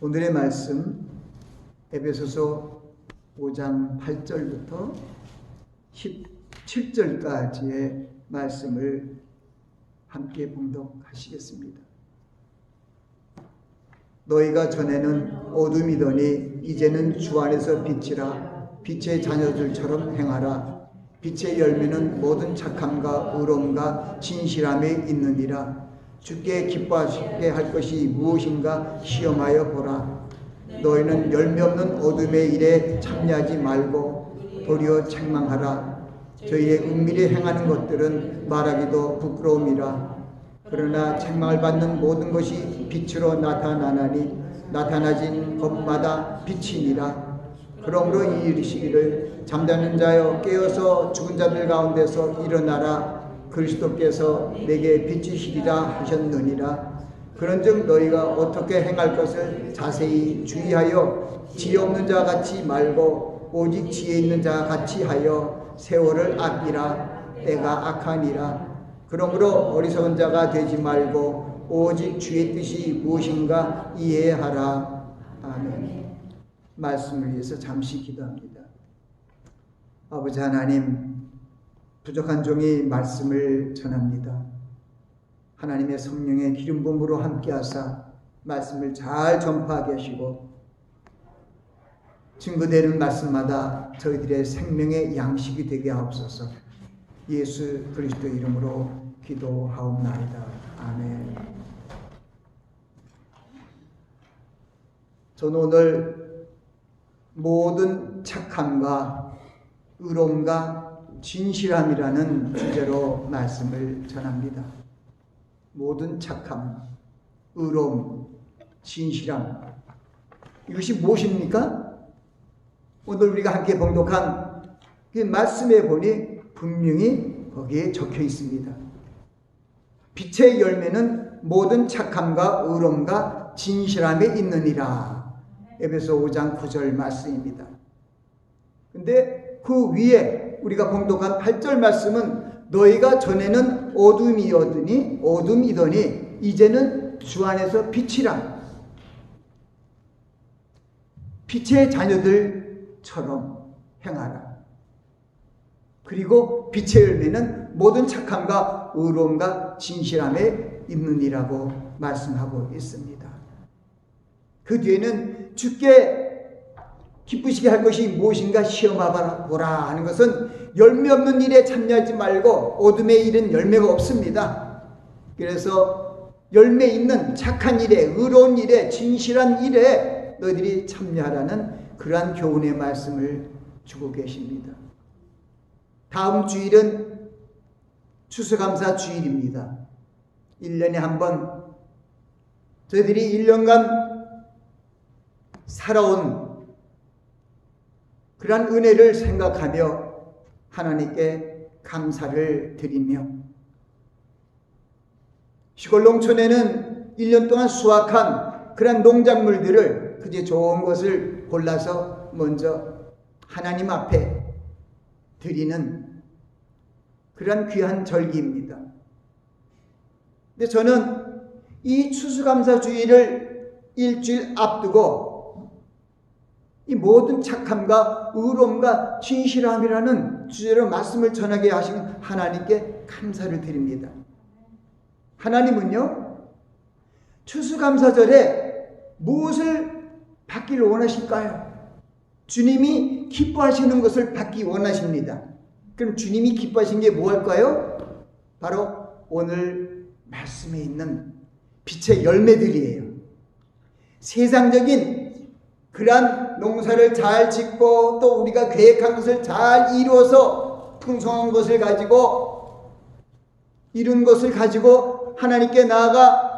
오늘의 말씀 에베소서 5장 8절부터 17절까지의 말씀을 함께 봉독하시겠습니다. 너희가 전에는 어둠이더니 이제는 주 안에서 빛이라. 빛의 자녀들처럼 행하라. 빛의 열매는 모든 착함과 의로움과 진실함에 있느니라. 주께 기뻐하시게 할 것이 무엇인가 시험하여 보라. 너희는 열매 없는 어둠의 일에 참여하지 말고 도리어 책망하라. 저희의 은밀히 행하는 것들은 말하기도 부끄러움이라. 그러나 책망을 받는 모든 것이 빛으로 나타나나니 나타나진 것마다 빛이니라. 그러므로 이르시기를 잠자는 자여 깨어서 죽은 자들 가운데서 일어나라. 그리스도께서 내게 비치시리라 하셨느니라. 그런즉 너희가 어떻게 행할 것을 자세히 주의하여 지혜 없는 자 같이 말고 오직 지혜 있는 자 같이 하여 세월을 아끼라. 때가 악하니라. 그러므로 어리석은 자가 되지 말고 오직 주의 뜻이 무엇인가 이해하라. 아멘. 말씀을 위해서 잠시 기도합니다. 아버지 하나님, 부족한 종이 말씀을 전합니다. 하나님의 성령의 기름 부음으로 함께하사 말씀을 잘 전파하게 하시고 증거되는 말씀마다 저희들의 생명의 양식이 되게 하옵소서. 예수 그리스도 이름으로 기도하옵나이다. 아멘. 저는 오늘 모든 착함과 의로움과 진실함이라는 주제로 말씀을 전합니다. 모든 착함, 의로움, 진실함, 이것이 무엇입니까? 오늘 우리가 함께 봉독한 그 말씀에 보니 분명히 거기에 적혀 있습니다. 빛의 열매는 모든 착함과 의로움과 진실함에 있느니라. 에베소 5장 9절 말씀입니다. 근데 그 위에 우리가 봉독한 8절 말씀은 너희가 전에는 어둠이더니 이제는 주 안에서 빛이라. 빛의 자녀들처럼 행하라. 그리고 빛의 열매는 모든 착함과 의로움과 진실함에 있느니라고 말씀하고 있습니다. 그 뒤에는 주께 기쁘시게 할 것이 무엇인가 시험하보라 하는 것은 열매 없는 일에 참여하지 말고 어둠의 일은 열매가 없습니다. 그래서 열매 있는 착한 일에, 의로운 일에, 진실한 일에 너희들이 참여하라는 그러한 교훈의 말씀을 주고 계십니다. 다음 주일은 추수감사 주일입니다. 1년에 한 번 저희들이 1년간 살아온 그러한 은혜를 생각하며 하나님께 감사를 드리며 시골 농촌에는 1년 동안 수확한 그러한 농작물들을 그저 좋은 것을 골라서 먼저 하나님 앞에 드리는 그러한 귀한 절기입니다. 근데 저는 이 추수감사주의를 일주일 앞두고 이 모든 착함과 의로움과 진실함이라는 주제로 말씀을 전하게 하신 하나님께 감사를 드립니다. 하나님은요, 추수감사절에 무엇을 받기를 원하실까요? 주님이 기뻐하시는 것을 받기 원하십니다. 그럼 주님이 기뻐하신 게 뭐할까요? 바로 오늘 말씀에 있는 빛의 열매들이에요. 세상적인 그러한 농사를 잘 짓고 또 우리가 계획한 것을 잘 이루어서 풍성한 것을 가지고 이룬 것을 가지고 하나님께 나아가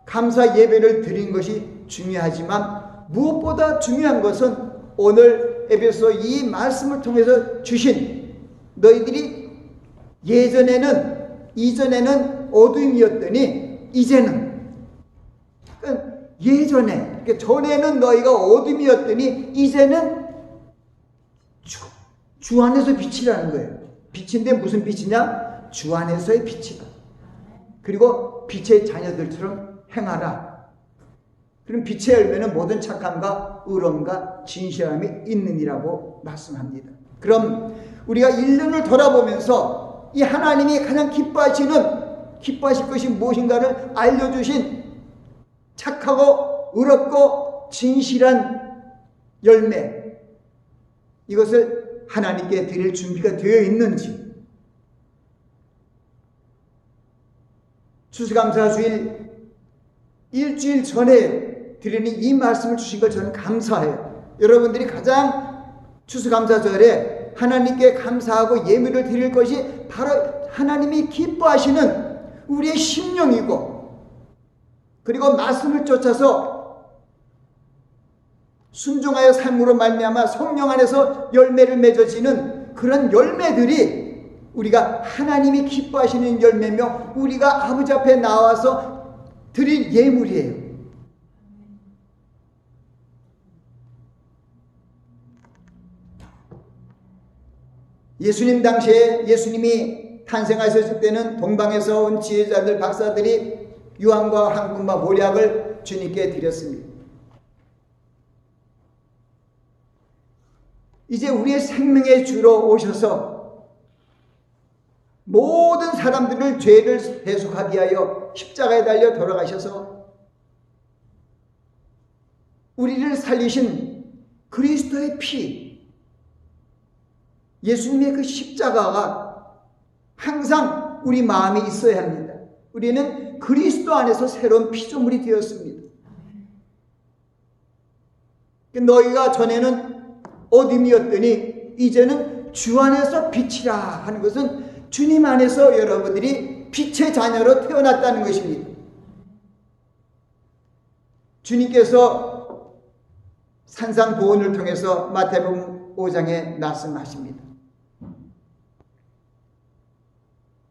감사 예배를 드린 것이 중요하지만 무엇보다 중요한 것은 오늘 에베소 이 말씀을 통해서 주신 너희들이 이전에는 어둠이었더니 이제는 예전에 전에는 너희가 어둠이었더니 이제는 주 안에서 빛이라는 거예요. 빛인데 무슨 빛이냐? 주 안에서의 빛이다. 그리고 빛의 자녀들처럼 행하라. 그럼 빛의 열매는 모든 착함과 의로움과 진실함이 있느니라고 말씀합니다. 그럼 우리가 1년을 돌아보면서 이 하나님이 가장 기뻐하실 것이 무엇인가를 알려주신 착하고 의롭고 진실한 열매, 이것을 하나님께 드릴 준비가 되어 있는지, 추수감사주일 일주일 전에 드리는 이 말씀을 주신 걸 저는 감사해요. 여러분들이 가장 추수감사절에 하나님께 감사하고 예물을 드릴 것이 바로 하나님이 기뻐하시는 우리의 심령이고, 그리고 말씀을 쫓아서 순종하여 삶으로 말미암아 성령 안에서 열매를 맺어지는 그런 열매들이 우리가 하나님이 기뻐하시는 열매며 우리가 아버지 앞에 나와서 드릴 예물이에요. 예수님 당시에 예수님이 탄생하셨을 때는 동방에서 온 지혜자들, 박사들이 유황과 황금과 모략을 주님께 드렸습니다. 이제 우리의 생명의 주로 오셔서 모든 사람들을 죄를 대속하기 위하여 십자가에 달려 돌아가셔서 우리를 살리신 그리스도의 피, 예수님의 그 십자가가 항상 우리 마음에 있어야 합니다. 우리는 그리스도 안에서 새로운 피조물이 되었습니다. 너희가 전에는 어둠이었더니 이제는 주 안에서 빛이라 하는 것은 주님 안에서 여러분들이 빛의 자녀로 태어났다는 것입니다. 주님께서 산상보훈을 통해서 마태복음 5장에 말씀하십니다.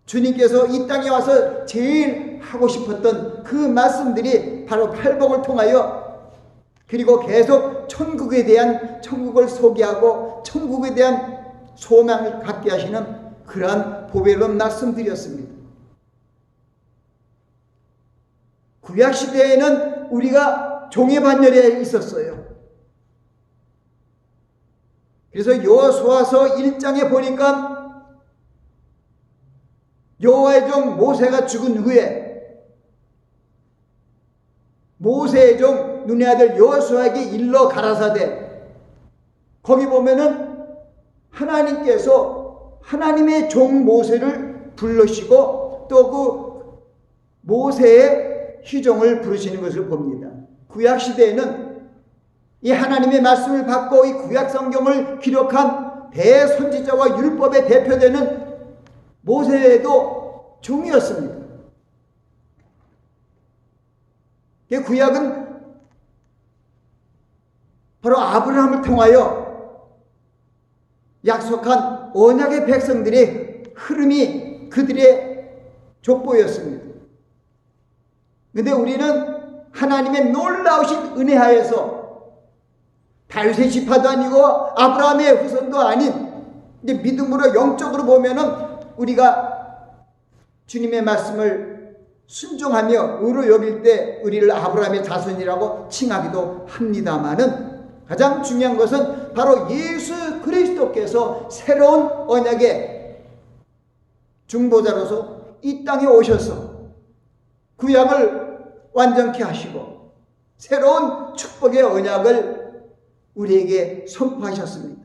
주님께서 이 땅에 와서 제일 하고 싶었던 그 말씀들이 바로 팔복을 통하여, 그리고 계속 천국을 소개하고 천국에 대한 소망을 갖게 하시는 그러한 보배로운 말씀들이었습니다. 구약시대에는 우리가 종의 반열에 있었어요. 그래서 여호수아서 1장에 보니까 여호와의 종 모세가 죽은 후에 모세의 종 눈의 아들 여호수아에게 일러 가라사대, 거기 보면은 하나님께서 하나님의 종 모세를 불러시고 또 그 모세의 희종을 부르시는 것을 봅니다. 구약시대에는 이 하나님의 말씀을 받고 이 구약성경을 기록한 대선지자와 율법의 대표되는 모세도 종이었습니다. 구약은 바로 아브라함을 통하여 약속한 언약의 백성들의 흐름이 그들의 족보였습니다. 그런데 우리는 하나님의 놀라우신 은혜 하에서 다윗의 지파도 아니고 아브라함의 후손도 아닌 이제 믿음으로 영적으로 보면은 우리가 주님의 말씀을 순종하며 의로 여길 때 우리를 아브라함의 자손이라고 칭하기도 합니다마는, 가장 중요한 것은 바로 예수 그리스도께서 새로운 언약의 중보자로서 이 땅에 오셔서 구약을 완전케 하시고 새로운 축복의 언약을 우리에게 선포하셨습니다.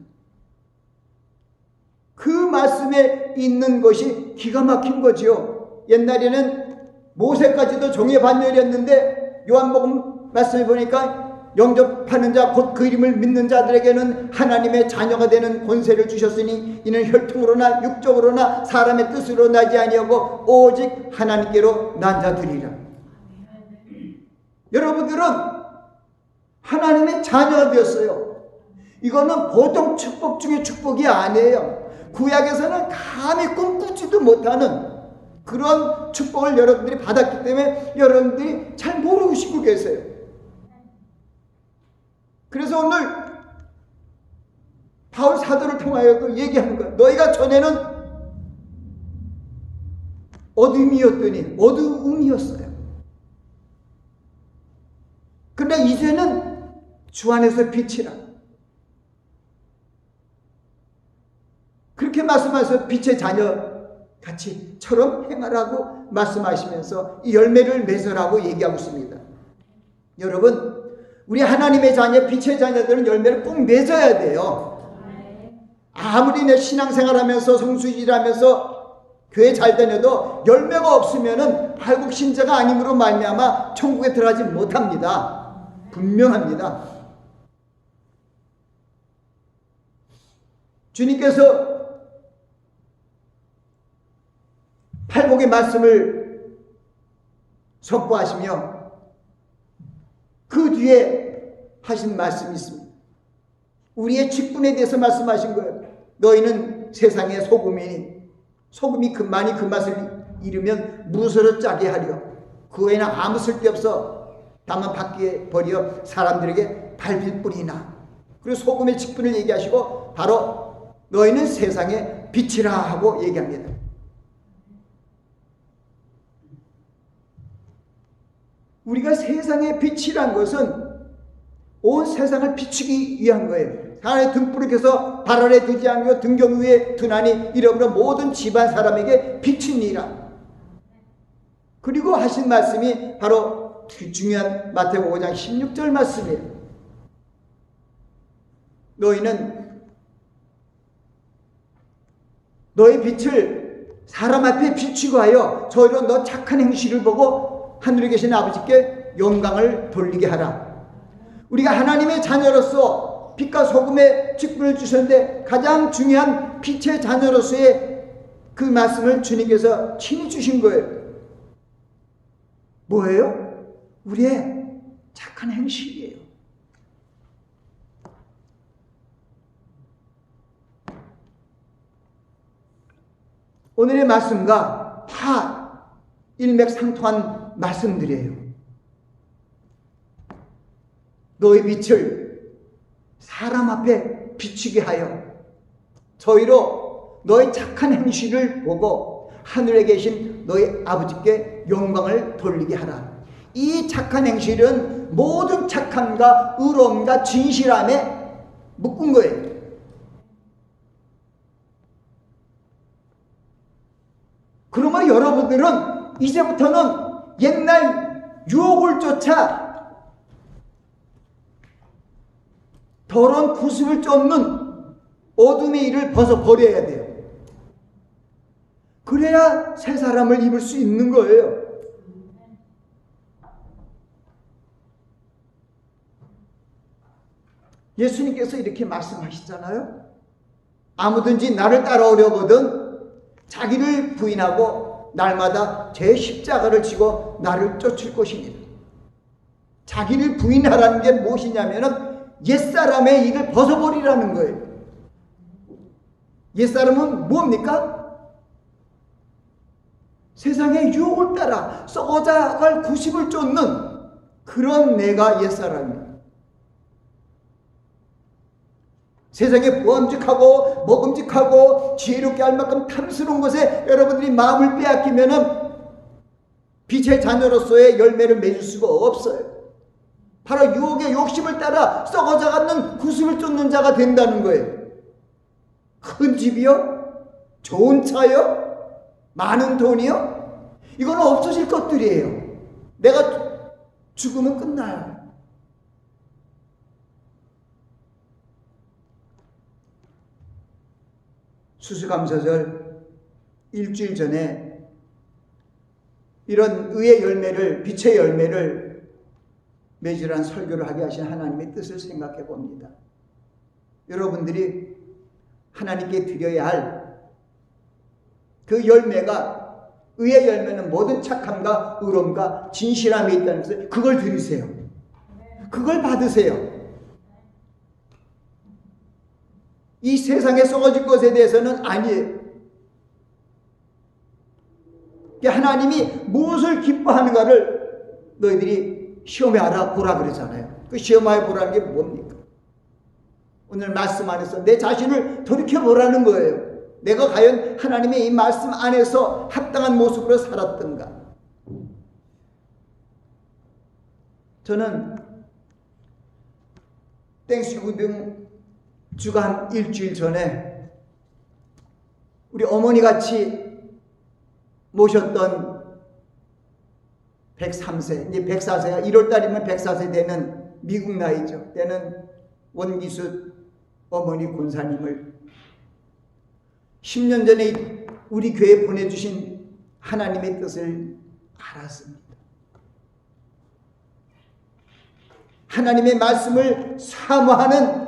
그 말씀에 있는 것이 기가 막힌 거지요. 옛날에는 모세까지도 종의 반열이었는데 요한복음 말씀해 보니까 영접하는 자 곧 그 이름을 믿는 자들에게는 하나님의 자녀가 되는 권세를 주셨으니 이는 혈통으로나 육적으로나 사람의 뜻으로 나지 아니하고 오직 하나님께로 난 자들이라. 여러분들은 하나님의 자녀가 되었어요. 이거는 보통 축복 중에 축복이 아니에요. 구약에서는 감히 꿈꾸지도 못하는 그런 축복을 여러분들이 받았기 때문에 여러분들이 잘 모르시고 계세요. 그래서 오늘 바울 사도를 통하여도 얘기하는 거예요. 너희가 전에는 어둠이었더니 어두움이었어요. 그런데 주 안에서 빛이라. 그렇게 말씀하셔서 빛의 자녀 같이처럼 행하라고 말씀하시면서 이 열매를 맺으라고 얘기하고 있습니다. 여러분, 우리 하나님의 자녀, 빛의 자녀들은 열매를 꼭 맺어야 돼요. 아무리 내 신앙생활하면서 성수일하면서 교회 잘 다녀도 열매가 없으면은 발국 신자가 아님으로 말미암아 천국에 들어가지 못합니다. 분명합니다. 주님께서 팔복의 말씀을 선포하시며 그 뒤에 하신 말씀이 있습니다. 우리의 직분에 대해서 말씀하신 거예요. 너희는 세상의 소금이니 소금이 많이 그 맛을 잃으면 무엇으로 짜게 하려. 그 외에는 아무 쓸데없어. 다만 밖에 버려 사람들에게 밟힐 뿐이나. 그리고 소금의 직분을 얘기하시고 바로 너희는 세상의 빛이라 하고 얘기합니다. 우리가 세상의 빛이란 것은 온 세상을 비추기 위한 거예요. 하나의 등불을 켜서 발 아래 두지 않고 등경 위에 두나니 이러므로 모든 집안 사람에게 빛이니라. 그리고 하신 말씀이 바로 중요한 마태복음 5장 16절 말씀이에요. 너희는 너의 빛을 사람 앞에 비추고 하여 저희로 너 착한 행실을 보고 하늘에 계신 아버지께 영광을 돌리게 하라. 우리가 하나님의 자녀로서 빛과 소금의 직분을 주셨는데 가장 중요한 빛의 자녀로서의 그 말씀을 주님께서 친히 주신 거예요. 뭐예요? 우리의 착한 행실이에요. 오늘의 말씀과 다 일맥상통한 말씀들이에요. 너의 빛을 사람 앞에 비추게 하여 저희로 너의 착한 행실을 보고 하늘에 계신 너의 아버지께 영광을 돌리게 하라. 이 착한 행실은 모든 착함과 의로움과 진실함에 묶은 거예요. 그러면 여러분들은 이제부터는 옛날 유혹을 쫓아 더러운 구습을 쫓는 어둠의 일을 벗어버려야 돼요. 그래야 새 사람을 입을 수 있는 거예요. 예수님께서 이렇게 말씀하시잖아요. 아무든지 나를 따라오려거든 자기를 부인하고 날마다 제 십자가를 지고 나를 쫓을 것입니다. 자기를 부인하라는 게 무엇이냐면은 옛사람의 일을 벗어버리라는 거예요. 옛사람은 뭡니까? 세상의 유혹을 따라 썩어져갈 구습을 쫓는 그런 내가 옛사람이에요. 세상에 보암직하고 먹음직하고 지혜롭게 할 만큼 탐스러운 것에 여러분들이 마음을 빼앗기면은 빛의 자녀로서의 열매를 맺을 수가 없어요. 바로 유혹의 욕심을 따라 썩어져가는 구습을 쫓는 자가 된다는 거예요. 큰 집이요? 좋은 차요? 많은 돈이요? 이건 없어질 것들이에요. 내가 죽으면 끝나요. 수수감사절 일주일 전에 이런 의의 열매를, 빛의 열매를 맺으란 설교를 하게 하신 하나님의 뜻을 생각해 봅니다. 여러분들이 하나님께 드려야 할 그 열매가, 의의 열매는 모든 착함과 의로움과 진실함이 있다는 것을, 그걸 드리세요. 그걸 받으세요. 이 세상에 썩어질 것에 대해서는 아니에요. 하나님이 무엇을 기뻐하는가를 너희들이 시험해 알아보라 그러잖아요. 그 시험해 보라는 게 뭡니까? 오늘 말씀 안에서 내 자신을 돌이켜보라는 거예요. 내가 과연 하나님의 이 말씀 안에서 합당한 모습으로 살았던가. 저는 땡스기빙 주가 한 일주일 전에 우리 어머니 같이 모셨던 103세, 이제 104세가 1월달이면 104세 되는 미국 나이죠. 때는 원기수 어머니 권사님을 10년 전에 우리 교회에 보내주신 하나님의 뜻을 알았습니다. 하나님의 말씀을 사모하는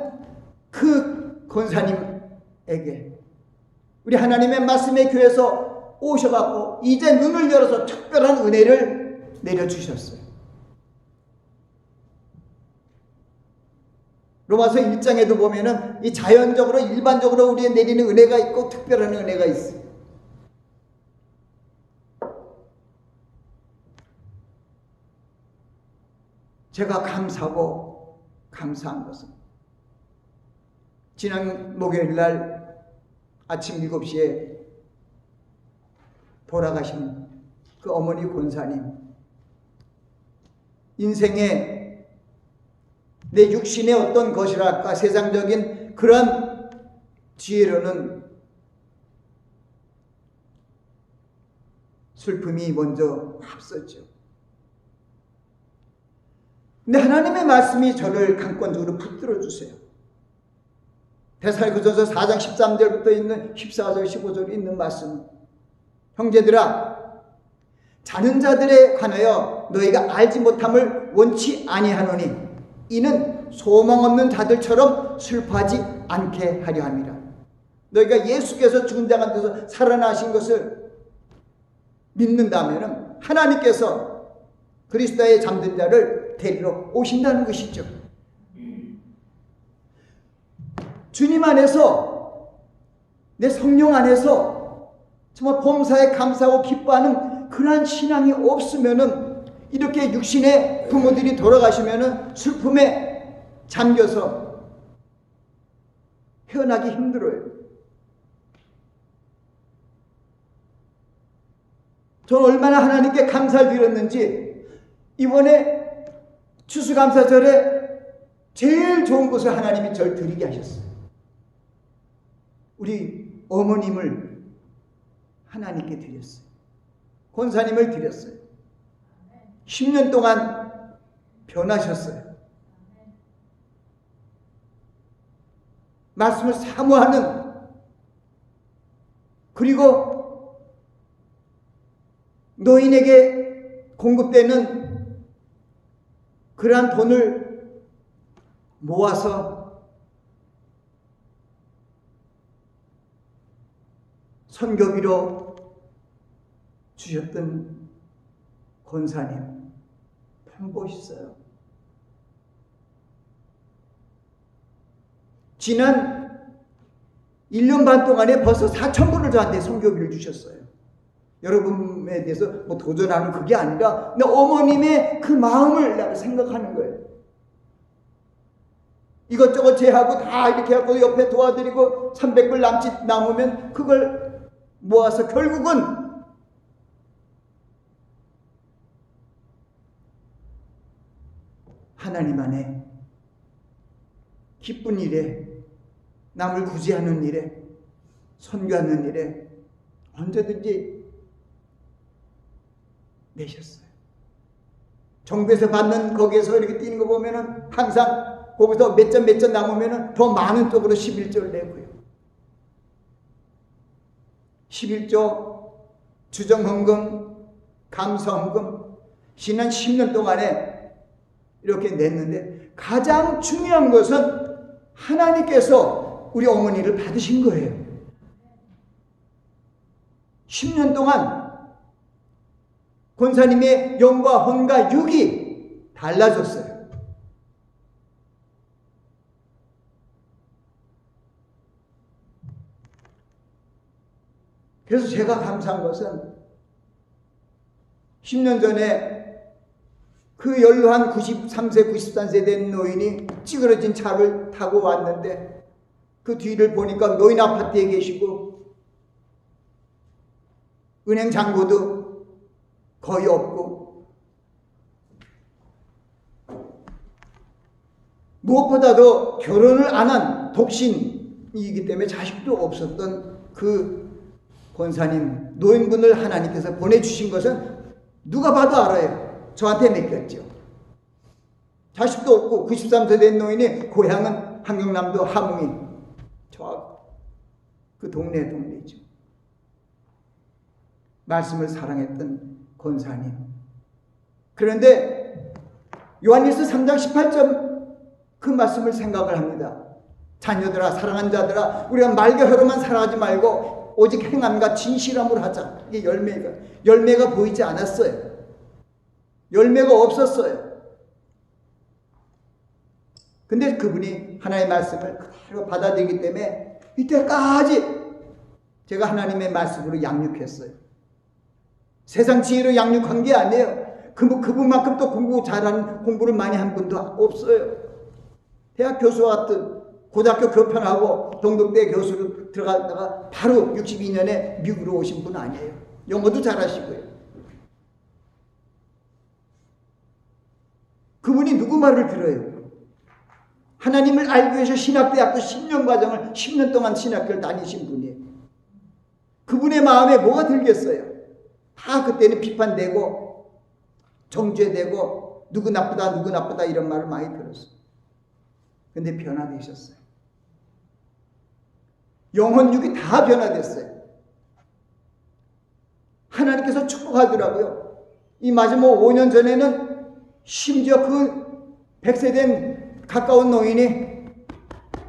그 권사님에게 우리 하나님의 말씀의 교회에서 오셔갖고 이제 눈을 열어서 특별한 은혜를 내려주셨어요. 로마서 1장에도 보면은 이 자연적으로 일반적으로 우리에 내리는 은혜가 있고 특별한 은혜가 있어요. 제가 감사하고 감사한 것은 지난 목요일 날 아침 7시에 돌아가신 그 어머니 권사님, 인생에 내 육신의 어떤 것이랄까 세상적인 그런 지혜로는 슬픔이 먼저 앞섰죠. 근데 하나님의 말씀이 저를 강권적으로 붙들어 주세요. 데살로니가전서 4장 13절부터 있는 14절 15절 있는 말씀. 형제들아, 자는 자들에 관하여 너희가 알지 못함을 원치 아니하노니 이는 소망 없는 자들처럼 슬퍼하지 않게 하려 함이라. 너희가 예수께서 죽은 자 가운데서 살아나신 것을 믿는다면 하나님께서 그리스도의 잠든 자를 데리러 오신다는 것이죠. 주님 안에서, 내 성령 안에서 정말 범사에 감사하고 기뻐하는 그러한 신앙이 없으면은 이렇게 육신의 부모들이 돌아가시면은 슬픔에 잠겨서 헤어나기 힘들어요. 저는 얼마나 하나님께 감사를 드렸는지 이번에 추수감사절에 제일 좋은 것을 하나님이 절 드리게 하셨어요. 우리 어머님을 하나님께 드렸어요. 권사님을 드렸어요. 10년 동안 변하셨어요. 말씀을 사모하는, 그리고 노인에게 공급되는 그러한 돈을 모아서 선교비로 주셨던 권사님 참 멋있어요. 지난 1년 반 동안에 벌써 4,000불을 저한테 선교비를 주셨어요. 여러분에 대해서 뭐 도전하는 그게 아니라 내 어머님의 그 마음을 내가 생각하는 거예요. 이것저것 제하고 다 이렇게 하고 옆에 도와드리고 300불 남짓 남으면 그걸 모아서 결국은 하나님 안에 기쁜 일에, 남을 구제하는 일에, 선교하는 일에 언제든지 내셨어요. 정부에서 받는 거기에서 이렇게 뛰는 거 보면은 항상 거기서 몇 점 남으면은 더 많은 쪽으로 11조를 내고요. 11조, 주정헌금, 감사헌금, 지난 10년 동안에 이렇게 냈는데 가장 중요한 것은 하나님께서 우리 어머니를 받으신 거예요. 10년 동안 권사님의 영과 혼과 육이 달라졌어요. 그래서 제가 감사한 것은 10년 전에 그 연로한 93세, 94세 된 노인이 찌그러진 차를 타고 왔는데 그 뒤를 보니까 노인 아파트에 계시고 은행 잔고도 거의 없고 무엇보다도 결혼을 안 한 독신이기 때문에 자식도 없었던 그 권사님, 노인분을 하나님께서 보내주신 것은 누가 봐도 알아요. 저한테 맡겼죠. 자식도 없고 93세 된 노인이 고향은 한경남도 함흥이 저 그 동네죠. 말씀을 사랑했던 권사님. 그런데 요한일서 3장 18절 그 말씀을 생각을 합니다. 자녀들아, 사랑한 자들아, 우리가 말과 혀로만 사랑하지 말고 오직 행함과 진실함으로 하자. 이게 열매가 보이지 않았어요. 열매가 없었어요. 근데 그분이 하나님의 말씀을 그대로 받아들이기 때문에 이때까지 제가 하나님의 말씀으로 양육했어요. 세상 지혜로 양육한 게 아니에요. 그분만큼 또 공부 잘하는, 공부를 많이 한 분도 없어요. 대학 교수와 같은, 고등학교 교편하고 동덕대 교수로 들어갔다가 바로 62년에 미국으로 오신 분 아니에요. 영어도 잘하시고요. 그분이 누구 말을 들어요? 하나님을 알기 위해서 신학대학도 10년 과정을 10년 동안 신학교를 다니신 분이에요. 그분의 마음에 뭐가 들겠어요? 다 그때는 비판되고 정죄되고 누구 나쁘다 이런 말을 많이 들었어요. 근데 변화되셨어요. 영혼육이 다 변화됐어요. 하나님께서 축복하더라고요. 이 마지막 5년 전에는 심지어 그 100세 된 가까운 노인이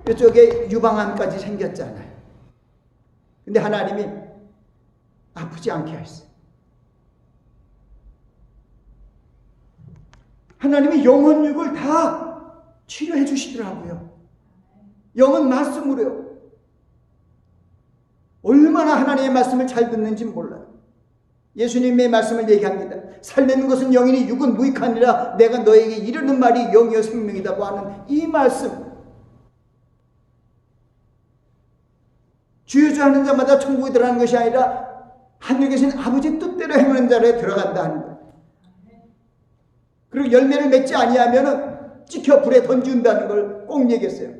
이쪽에 유방암까지 생겼잖아요. 근데 하나님이 아프지 않게 하셨어요. 하나님이 영혼육을 다 치료해 주시더라고요. 영은 말씀으로요. 얼마나 하나님의 말씀을 잘 듣는지 몰라요. 예수님의 말씀을 얘기합니다. 살리는 것은 영이니 육은 무익하니라. 내가 너에게 이르는 말이 영이요 생명이라고 하는 이 말씀. 주여 주 하는 자마다 천국에 들어가는 것이 아니라 하늘에 계신 아버지 뜻대로 행하는 자를 들어간다 하는 거예요. 그리고 열매를 맺지 아니하면 찍혀 불에 던진다는 걸 꼭 얘기했어요.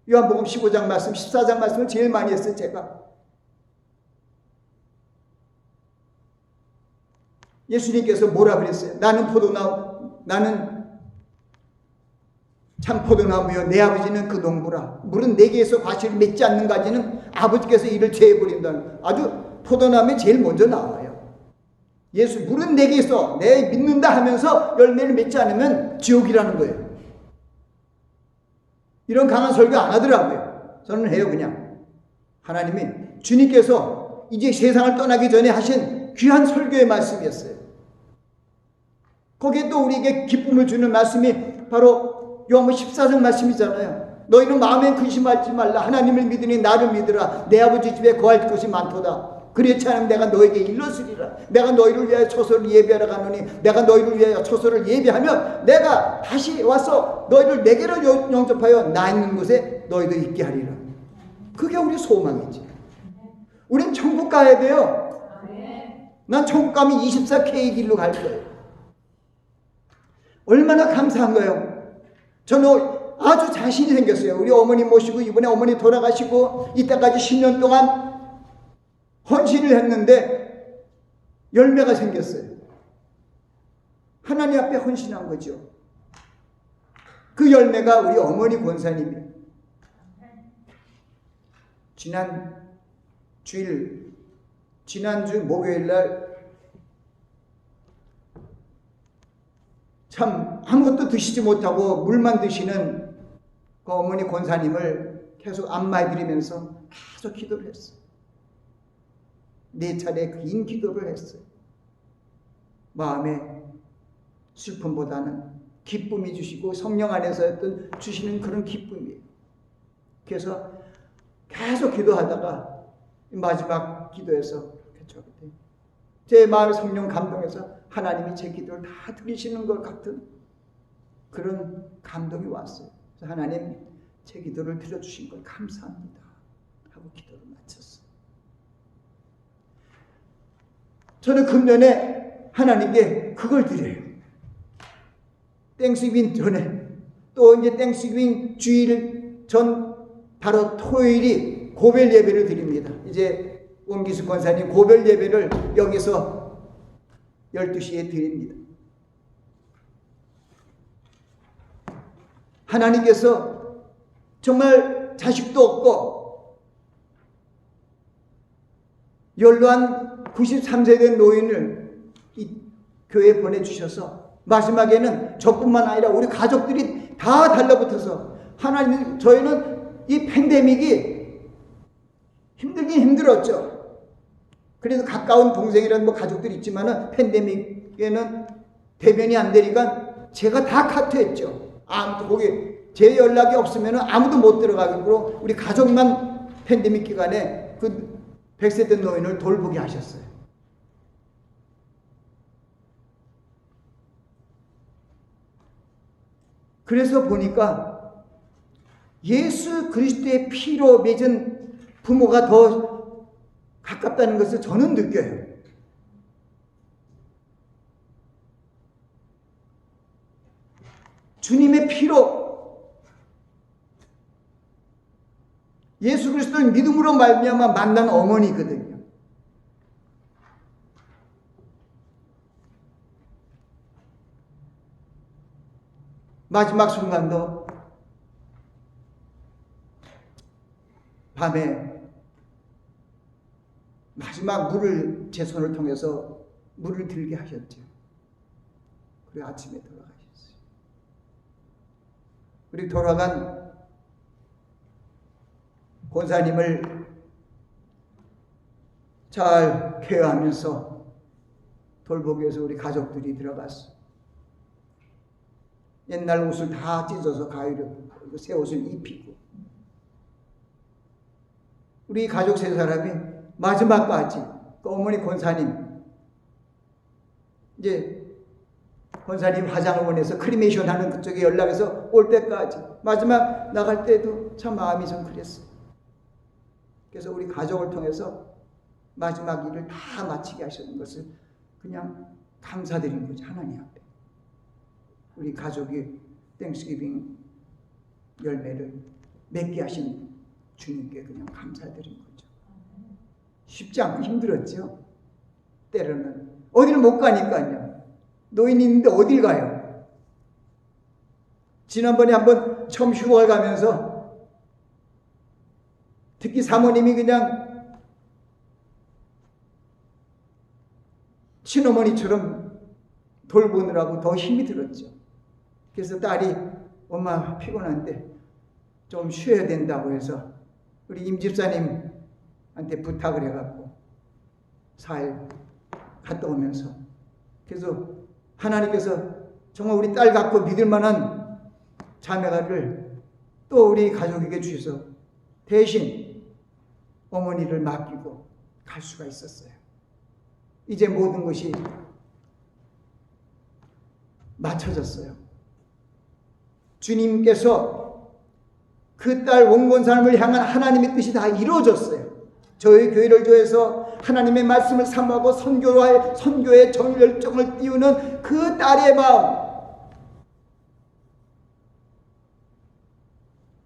요한복음 15장 말씀, 14장 말씀을 제일 많이 했어요, 제가. 예수님께서 뭐라 그랬어요? 나는 참 포도나무요, 내 아버지는 그 농부라. 물은 내게에서 과실을 맺지 않는 가지는 아버지께서 이를 제해버린다는, 아주 포도나무에 제일 먼저 나와요. 물은 내게서 내 믿는다 하면서 열매를 맺지 않으면 지옥이라는 거예요. 이런 강한 설교 안 하더라고요. 저는 해요, 그냥. 하나님이 주님께서 이제 세상을 떠나기 전에 하신 귀한 설교의 말씀이었어요. 거기에 또 우리에게 기쁨을 주는 말씀이 바로 요한복음 14장 말씀이잖아요. 너희는 마음에 근심하지 말라. 하나님을 믿으니 나를 믿으라. 내 아버지 집에 거할 곳이 많도다. 그렇지 않으면 내가 너에게 일러주리라. 내가 너희를 위하여 초소를 예비하러 가노니 내가 너희를 위하여 초소를 예비하면 내가 다시 와서 너희를 내게로 영접하여 나 있는 곳에 너희도 있게 하리라. 그게 우리 소망이지. 우린 천국 가야 돼요. 난 천국 가면 24K 길로 갈 거예요. 얼마나 감사한 거예요. 저는 아주 자신이 생겼어요. 우리 어머니 모시고 이번에 어머니 돌아가시고 이때까지 10년 동안 헌신을 했는데 열매가 생겼어요. 하나님 앞에 헌신한 거죠. 그 열매가 우리 어머니 권사님이에요. 지난주 목요일 날 참 아무것도 드시지 못하고 물만 드시는 그 어머니 권사님을 계속 안마해드리면서 계속 기도를 했어요. 4차례 긴 기도를 했어요. 마음에 슬픔보다는 기쁨이 주시고 성령 안에서 주시는 그런 기쁨이에요. 그래서 계속 기도하다가 마지막 기도에서 제 마음에 성령 감동해서 하나님이 제 기도를 다 들으시는 것 같은 그런 감동이 왔어요. 그래서 하나님 제 기도를 들어주신 걸 감사합니다 하고 기도를 마쳤어요. 저는 금년에 하나님께 그걸 드려요. 땡스기빙 전에 또 이제 땡스기빙 주일 전 바로 토요일이 고별 예배를 드립니다. 이제 원기수 권사님 고별 예배를 여기서 12시에 드립니다. 하나님께서 정말 자식도 없고 연로한 93세 된 노인을 이 교회에 보내주셔서 마지막에는 저뿐만 아니라 우리 가족들이 다 달라붙어서 하나님, 저희는 이 팬데믹이 힘들긴 힘들었죠. 그래도 가까운 동생이라는 뭐 가족들이 있지만은 팬데믹에는 대면이 안 되니까 제가 다 카트했죠. 아무도 거기 제 연락이 없으면 아무도 못 들어가고 우리 가족만 팬데믹 기간에 그 100세 된 노인을 돌보게 하셨어요. 그래서 보니까 예수 그리스도의 피로 맺은 부모가 더 가깝다는 것을 저는 느껴요. 주님의 피로 예수 그리스도를 믿음으로 말미암아 만난 어머니거든요. 마지막 순간도 밤에 마지막 물을 제 손을 통해서 물을 들게 하셨죠. 그리고 아침에 돌아가셨어요. 그리고 돌아간 권사님을 잘 케어하면서 돌보기 위해서 우리 가족들이 들어갔어. 옛날 옷을 다 찢어서 가위로 새 옷을 입히고 우리 가족 세 사람이 마지막까지 그 어머니 권사님 이제 권사님 화장을 원해서 크리메이션 하는 그쪽에 연락해서 올 때까지 마지막 나갈 때도 참 마음이 좀 그랬어요. 그래서 우리 가족을 통해서 마지막 일을 다 마치게 하시는 것을 그냥 감사드린 거죠. 하나님 앞에. 우리 가족이 땡스기빙 열매를 맺게 하신 주님께 그냥 감사드린 거죠. 쉽지 않고 힘들었죠. 때로는 어디를 못 가니까요. 노인이 있는데 어딜 가요? 지난번에 한번 처음 휴가를 가면서 특히 사모님이 그냥 친어머니처럼 돌보느라고 더 힘이 들었죠. 그래서 딸이 엄마 피곤한데 좀 쉬어야 된다고 해서 우리 임 집사님한테 부탁을 해갖고 4일 갔다 오면서 그래서 하나님께서 정말 우리 딸 갖고 믿을 만한 자매가를 또 우리 가족에게 주셔서 대신 어머니를 맡기고 갈 수가 있었어요. 이제 모든 것이 맞춰졌어요. 주님께서 그 딸 원권사님을 향한 하나님의 뜻이 다 이루어졌어요. 저희 교회를 통해서 하나님의 말씀을 삼하고 선교의 정열정을 띄우는 그 딸의 마음,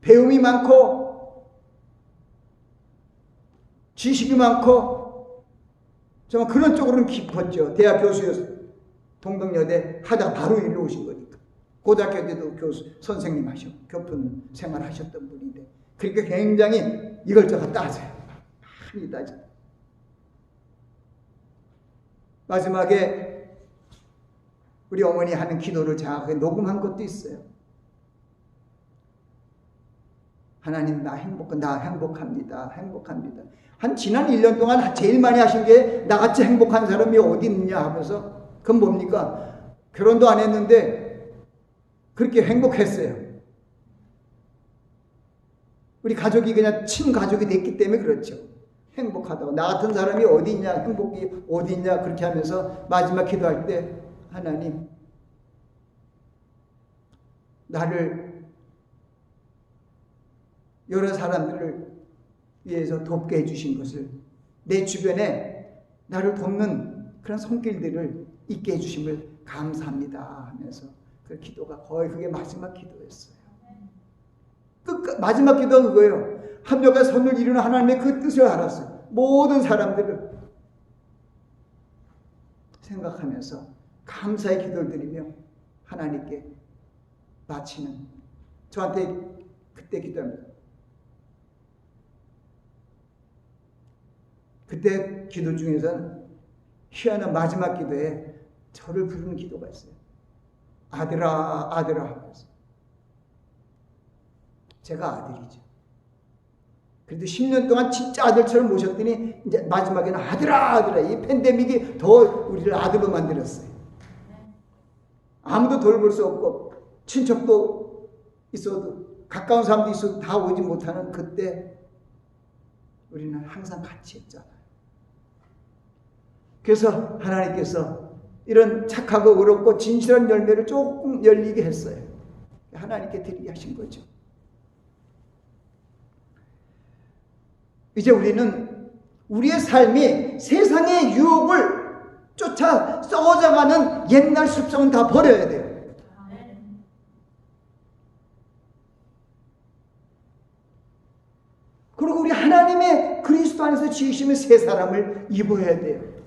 배움이 많고 지식이 많고 정말 그런 쪽으로는 깊었죠. 대학 교수였어요. 동덕여대 하다가 바로 일로 오신 거니까. 고등학교 때도 교수 선생님 교편 생활하셨던 분인데 그러니까 굉장히 이걸저걸 따져요. 많이 따져요. 마지막에 우리 어머니 하는 기도를 제가 녹음한 것도 있어요. 하나님 나 행복합니다. 행복합니다. 한 지난 1년 동안 제일 많이 하신 게 나같이 행복한 사람이 어디 있느냐 하면서 그건 뭡니까? 결혼도 안 했는데 그렇게 행복했어요. 우리 가족이 그냥 친가족이 됐기 때문에 그렇죠. 행복하다고. 나 같은 사람이 어디 있냐, 행복이 어디 있냐 그렇게 하면서 마지막 기도할 때 하나님 나를 여러 사람들을 위해서 돕게 해주신 것을 내 주변에 나를 돕는 그런 손길들을 있게 해주심을 감사합니다 하면서 그 기도가 거의 그게 마지막 기도였어요. 마지막 기도가 그거예요. 합력과 선을 이루는 하나님의 그 뜻을 알았어요. 모든 사람들을 생각하면서 감사의 기도를 드리며 하나님께 바치는, 저한테 그때 기도합니다. 그때 기도 중에서는 희한한 마지막 기도에 저를 부르는 기도가 있어요. 아들아, 아들아 하면서. 제가 아들이죠. 그래도 10년 동안 진짜 아들처럼 모셨더니 이제 마지막에는 아들아, 아들아. 이 팬데믹이 더 우리를 아들로 만들었어요. 아무도 돌볼 수 없고 친척도 있어도 가까운 사람도 있어도 다 오지 못하는 그때 우리는 항상 같이 있잖아요. 그래서 하나님께서 이런 착하고 의롭고 진실한 열매를 조금 열리게 했어요. 하나님께 드리게 하신 거죠. 이제 우리는 우리의 삶이 세상의 유혹을 쫓아 썩어져가는 옛날 습성은 다 버려야 돼요. 그리고 우리 하나님의 그리스도 안에서 지으시는 새 사람을 입어야 돼요.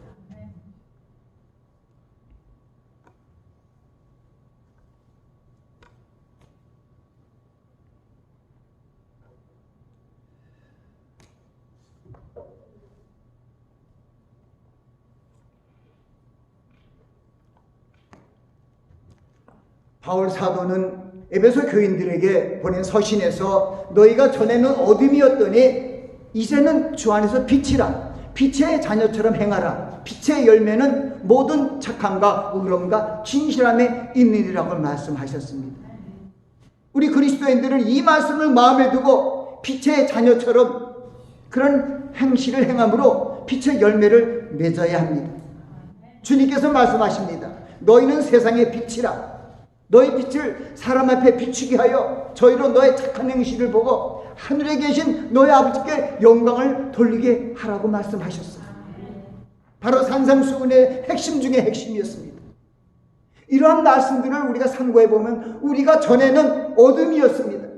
바울 사도는 에베소 교인들에게 보낸 서신에서 너희가 전에는 어둠이었더니 이제는 주 안에서 빛이라. 빛의 자녀처럼 행하라. 빛의 열매는 모든 착함과 의로움과 진실함에 있느니라고 말씀하셨습니다. 우리 그리스도인들은 이 말씀을 마음에 두고 빛의 자녀처럼 그런 행실을 행함으로 빛의 열매를 맺어야 합니다. 주님께서 말씀하십니다. 너희는 세상의 빛이라. 너희 빛을 사람 앞에 비추게 하여 저희로 너의 착한 행실을 보고 하늘에 계신 너희 아버지께 영광을 돌리게 하라고 말씀하셨어요. 바로 산상수훈의 핵심 중의 핵심이었습니다. 이러한 말씀들을 우리가 상고해 보면 우리가 전에는 어둠이었습니다.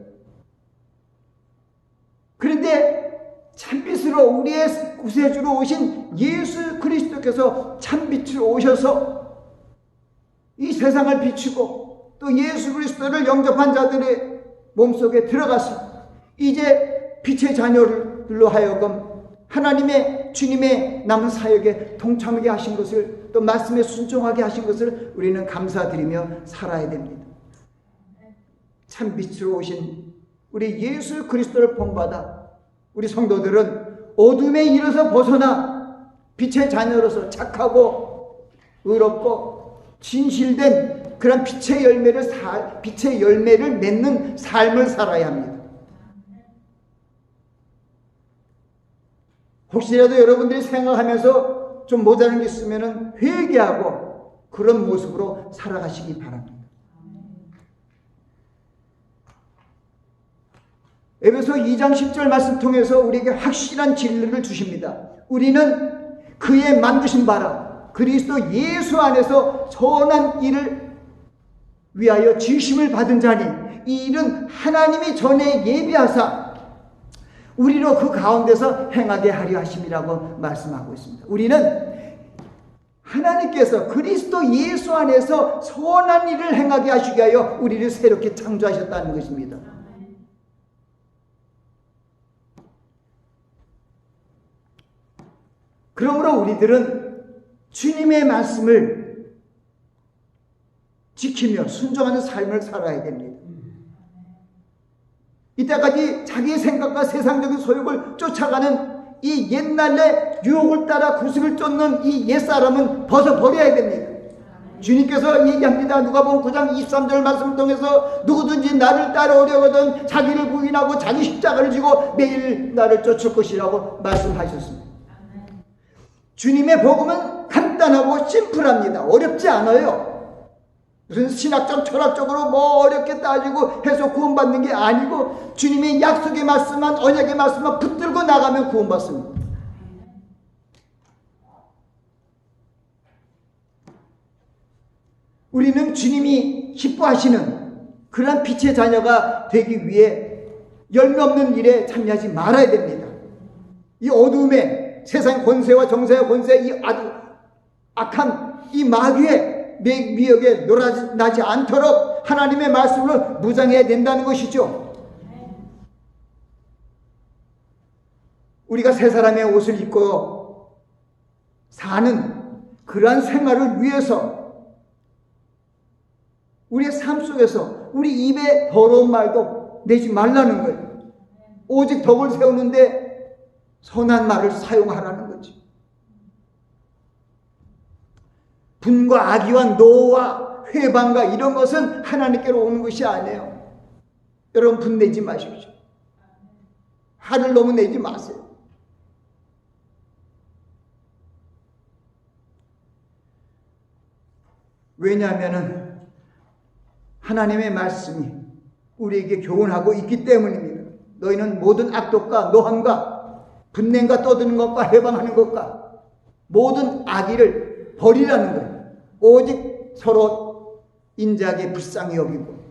그런데 참빛으로 우리의 구세주로 오신 예수 그리스도께서 참빛으로 오셔서 이 세상을 비추고 또 예수 그리스도를 영접한 자들의 몸속에 들어가서 이제 빛의 자녀들로 하여금 하나님의 주님의 남은 사역에 동참하게 하신 것을, 또 말씀에 순종하게 하신 것을 우리는 감사드리며 살아야 됩니다. 참 빛으로 오신 우리 예수 그리스도를 본받아 우리 성도들은 어둠에 이르서 벗어나 빛의 자녀로서 착하고 의롭고 진실된 그런 빛의 열매를 맺는 삶을 살아야 합니다. 혹시라도 여러분들이 생각하면서 좀 모자란 게 있으면 회개하고 그런 모습으로 살아가시기 바랍니다. 에베소 2장 10절 말씀 통해서 우리에게 확실한 진리를 주십니다. 우리는 그의 만드신 바라 그리스도 예수 안에서 선한 일을 위하여 지으심을 받은 자니 이 일은 하나님이 전에 예비하사 우리로 그 가운데서 행하게 하려 하심이라고 말씀하고 있습니다. 우리는 하나님께서 그리스도 예수 안에서 선한 일을 행하게 하시게 하여 우리를 새롭게 창조하셨다는 것입니다. 그러므로 우리들은 주님의 말씀을 지키며 순종하는 삶을 살아야 됩니다. 이때까지 자기의 생각과 세상적인 소욕을 쫓아가는 이 옛날의 유혹을 따라 구슬을 쫓는 이 옛사람은 벗어버려야 됩니다. 주님께서 얘기합니다. 누가복음 9장 23절 말씀을 통해서 누구든지 나를 따라오려거든 자기를 부인하고 자기 십자가를 지고 매일 나를 쫓을 것이라고 말씀하셨습니다. 주님의 복음은 간단하고 심플합니다. 어렵지 않아요. 무슨 신학적 철학적으로 뭐 어렵게 따지고 해서 구원받는 게 아니고 주님의 약속의 말씀만 언약의 말씀만 붙들고 나가면 구원받습니다. 우리는 주님이 하나님이 기뻐하시는 그런 빛의 자녀가 되기 위해 열매 없는 일에 참여하지 말아야 됩니다. 이 어둠의 세상 권세와 정세와 권세, 이 악한 이 마귀의 미역에 놀아나지 않도록 하나님의 말씀을 무장해야 된다는 것이죠. 우리가 새 사람의 옷을 입고 사는 그러한 생활을 위해서 우리의 삶 속에서 우리 입에 더러운 말도 내지 말라는 거예요. 오직 덕을 세우는데 선한 말을 사용하라는 거지. 분과 악의와 노와 회방과 이런 것은 하나님께로 오는 것이 아니에요. 여러분, 분 내지 마십시오. 화를 너무 내지 마세요. 왜냐하면 하나님의 말씀이 우리에게 교훈하고 있기 때문입니다. 너희는 모든 악독과 노함과 분냄과 떠드는 것과 해방하는 것과 모든 악의를 버리라는 거예요. 오직 서로 인자하게 불쌍히 여기고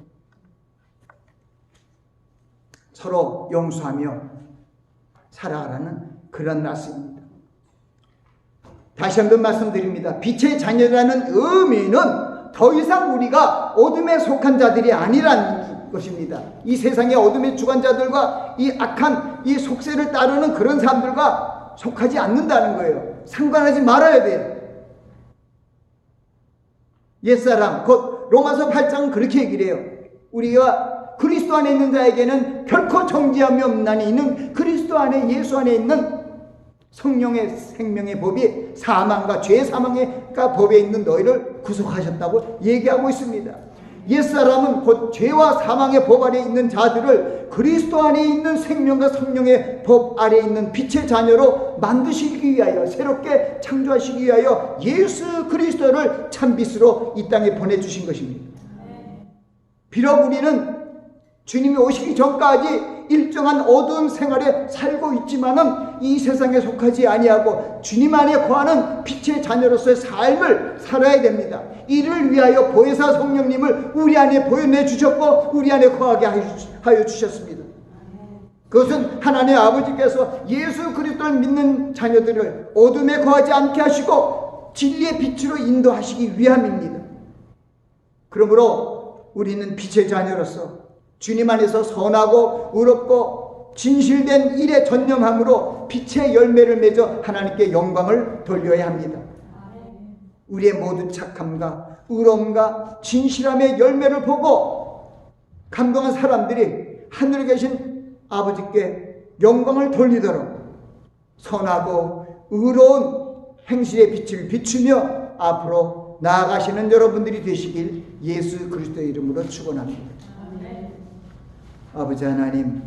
서로 용서하며 살아가라는 그런 말씀입니다. 다시 한번 말씀드립니다. 빛의 자녀라는 의미는 더 이상 우리가 어둠에 속한 자들이 아니라는 것입니다. 이 세상의 어둠의 주관자들과 이 악한 이 속세를 따르는 그런 사람들과 속하지 않는다는 거예요. 상관하지 말아야 돼요. 옛사람, 곧 로마서 8장은 그렇게 얘기를 해요. 우리가 그리스도 안에 있는 자에게는 결코 정죄함이 없나니 이는 그리스도 안에 예수 안에 있는 성령의 생명의 법이 사망과 죄의 사망의 법에 있는 너희를 구속하셨다고 얘기하고 있습니다. 옛사람은 곧 죄와 사망의 법 아래 있는 자들을 그리스도 안에 있는 생명과 성령의 법 아래 있는 빛의 자녀로 만드시기 위하여, 새롭게 창조하시기 위하여 예수 그리스도를 참빛으로 이 땅에 보내주신 것입니다. 비록 우리는 주님이 오시기 전까지 일정한 어두운 생활에 살고 있지만은 이 세상에 속하지 아니하고 주님 안에 거하는 빛의 자녀로서의 삶을 살아야 됩니다. 이를 위하여 보혜사 성령님을 우리 안에 보여내 주셨고 우리 안에 거하게 하여 주셨습니다. 그것은 하나님 아버지께서 예수 그리스도를 믿는 자녀들을 어둠에 거하지 않게 하시고 진리의 빛으로 인도하시기 위함입니다. 그러므로 우리는 빛의 자녀로서 주님 안에서 선하고 의롭고 진실된 일에 전념함으로 빛의 열매를 맺어 하나님께 영광을 돌려야 합니다. 우리의 모든 착함과 의로움과 진실함의 열매를 보고 감동한 사람들이 하늘에 계신 아버지께 영광을 돌리도록 선하고 의로운 행실의 빛을 비추며 앞으로 나아가시는 여러분들이 되시길 예수 그리스도의 이름으로 축원합니다. 아버지 하나님,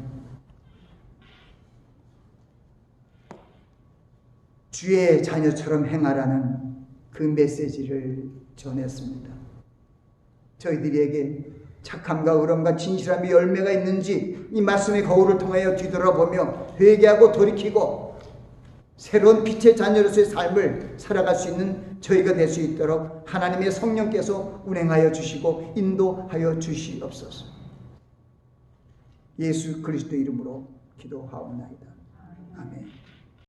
주의 자녀처럼 행하라는 그 메시지를 전했습니다. 저희들에게 착함과 의로움과 진실함의 열매가 있는지 이 말씀의 거울을 통하여 뒤돌아보며 회개하고 돌이키고 새로운 빛의 자녀로서의 삶을 살아갈 수 있는 저희가 될 수 있도록 하나님의 성령께서 운행하여 주시고 인도하여 주시옵소서. 예수 그리스도 이름으로 기도하옵나이다. 아멘.